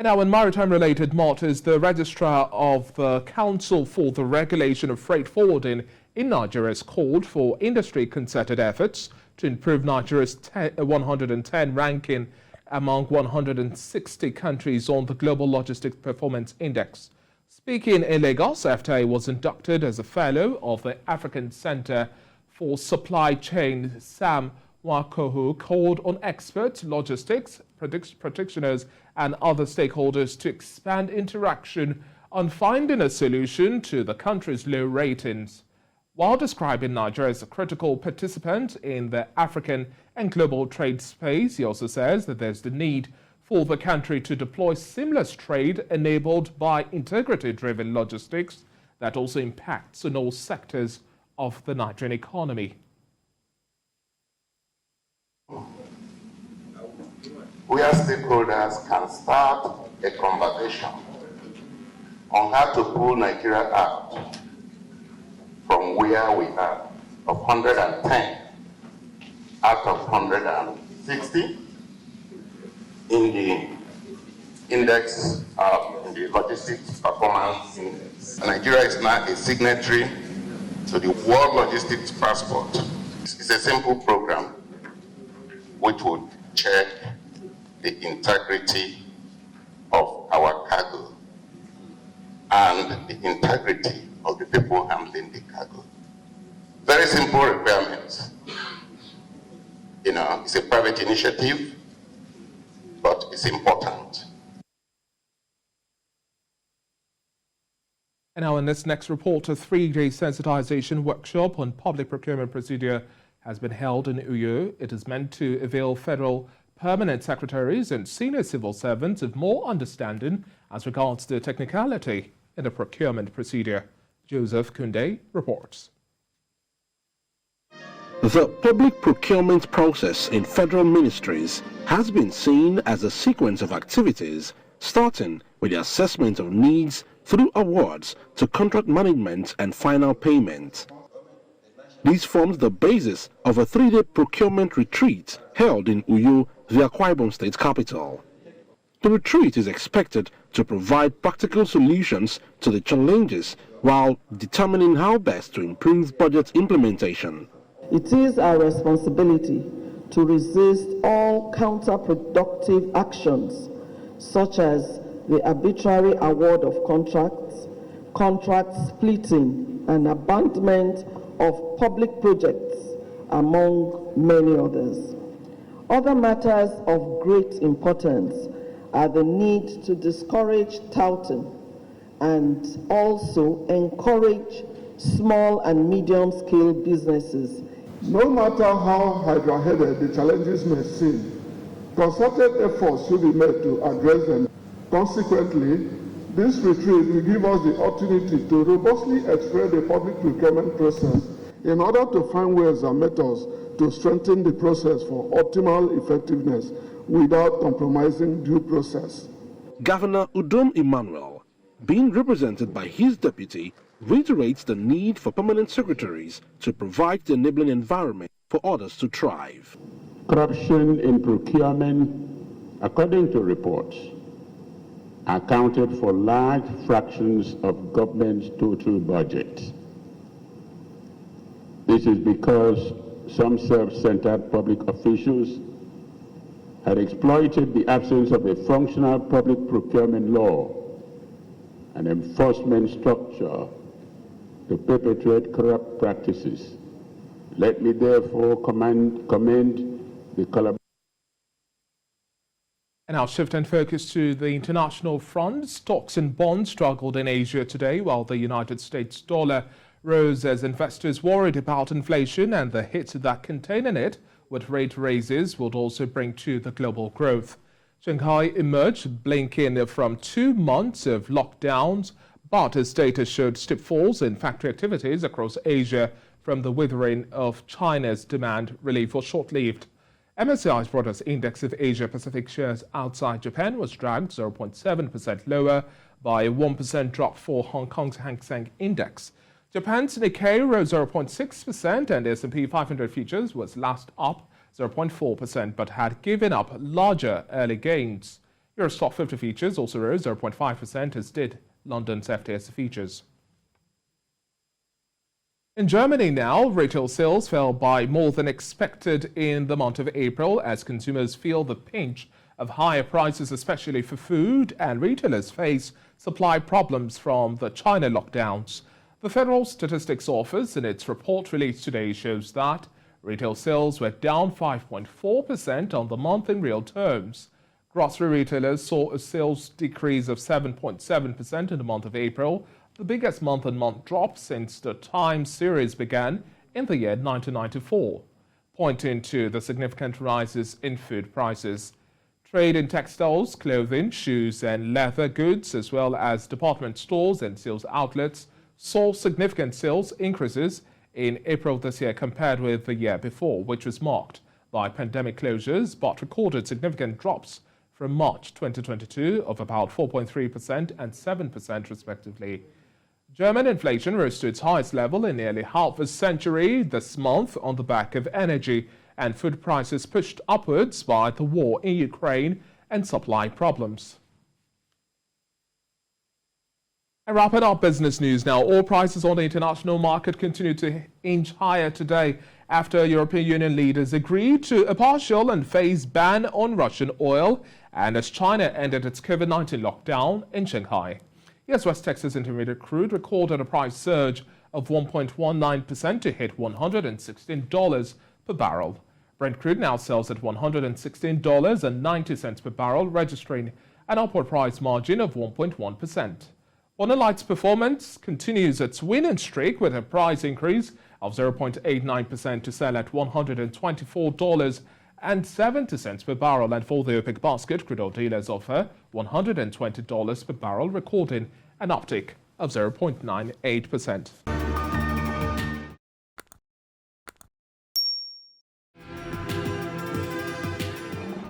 And now in maritime-related matters, the Registrar of the Council for the Regulation of Freight Forwarding in Nigeria has called for industry-concerted efforts to improve Nigeria's 110 ranking among 160 countries on the Global Logistics Performance Index. Speaking in Lagos, FTA was inducted as a fellow of the African Center for Supply Chain. Sam Wakohu called on experts, logistics, practitioners and other stakeholders to expand interaction on finding a solution to the country's low ratings. While describing Nigeria as a critical participant in the African and global trade space, he also says that there's the need for the country to deploy seamless trade enabled by integrity-driven logistics that also impacts on all sectors of the Nigerian economy. We as stakeholders can start a conversation on how to pull Nigeria out from where we are of 110 out of 160 in the index in the logistics performance index. Nigeria is now a signatory to the World Logistics Passport. It's a simple program which would check the integrity of our cargo and the integrity of the people handling the cargo. Very simple requirements. You know, it's a private initiative, but it's important. And now in this next report, a 3-day sensitization workshop on public procurement procedure has been held in Uyo. It is meant to avail federal permanent secretaries and senior civil servants of more understanding as regards the technicality in the procurement procedure. Joseph Kunde reports. The public procurement process in federal ministries has been seen as a sequence of activities starting with the assessment of needs through awards to contract management and final payment. This forms the basis of a 3-day procurement retreat held in Uyo, the Akwa Ibom State capital. The retreat is expected to provide practical solutions to the challenges while determining how best to improve budget implementation. It is our responsibility to resist all counterproductive actions such as the arbitrary award of contracts, contract splitting and abandonment of public projects, among many others. Other matters of great importance are the need to discourage touting and also encourage small and medium-scale businesses. No matter how hydra-headed the challenges may seem, concerted efforts should be made to address them. Consequently, this retreat will give us the opportunity to robustly explore the public procurement process in order to find ways and methods to strengthen the process for optimal effectiveness without compromising due process. Governor Udom Emmanuel, being represented by his deputy, reiterates the need for permanent secretaries to provide the enabling environment for others to thrive. Corruption in procurement, according to reports, accounted for large fractions of government's total budget. This is because some self-centered public officials had exploited the absence of a functional public procurement law and enforcement structure to perpetrate corrupt practices. Let me therefore commend the collaboration. And now shift and focus to the international front. Stocks and bonds struggled in Asia today, while the United States dollar rose as investors worried about inflation and the hits that containing it with rate raises would also bring to the global growth. Shanghai emerged blinking from 2 months of lockdowns, but its data showed steep falls in factory activities across Asia from the withering of China's demand relief was short-lived. MSCI's broadest index of Asia-Pacific shares outside Japan was dragged 0.7% lower by a 1% drop for Hong Kong's Hang Seng Index. Japan's Nikkei rose 0.6% and the S&P 500 futures was last up 0.4% but had given up larger early gains. Euro Stock 50 futures also rose 0.5%, as did London's FTSE futures. In Germany now, retail sales fell by more than expected in the month of April as consumers feel the pinch of higher prices, especially for food, and retailers face supply problems from the China lockdowns. The Federal Statistics Office, in its report released today, shows that retail sales were down 5.4% on the month in real terms. Grocery retailers saw a sales decrease of 7.7% in the month of April, the biggest month-on-month drop since the Time series began in the year 1994, pointing to the significant rises in food prices. Trade in textiles, clothing, shoes and leather goods, as well as department stores and sales outlets, saw significant sales increases in April this year compared with the year before, which was marked by pandemic closures but recorded significant drops from March 2022 of about 4.3% and 7% respectively. German inflation rose to its highest level in nearly half a century this month on the back of energy and food prices pushed upwards by the war in Ukraine and supply problems. And wrapping up business news now, oil prices on the international market continue to inch higher today after European Union leaders agreed to a partial and phased ban on Russian oil and as China ended its COVID-19 lockdown in Shanghai. Yes, West Texas Intermediate crude recorded a price surge of 1.19% to hit $116 per barrel. Brent crude now sells at $116.90 per barrel, registering an upward price margin of 1.1%. Bonner Light's performance continues its winning streak with a price increase of 0.89% to sell at $124.70 per barrel, and for the OPEC basket, crude oil dealers offer $120 per barrel, recording an uptick of 0.98%.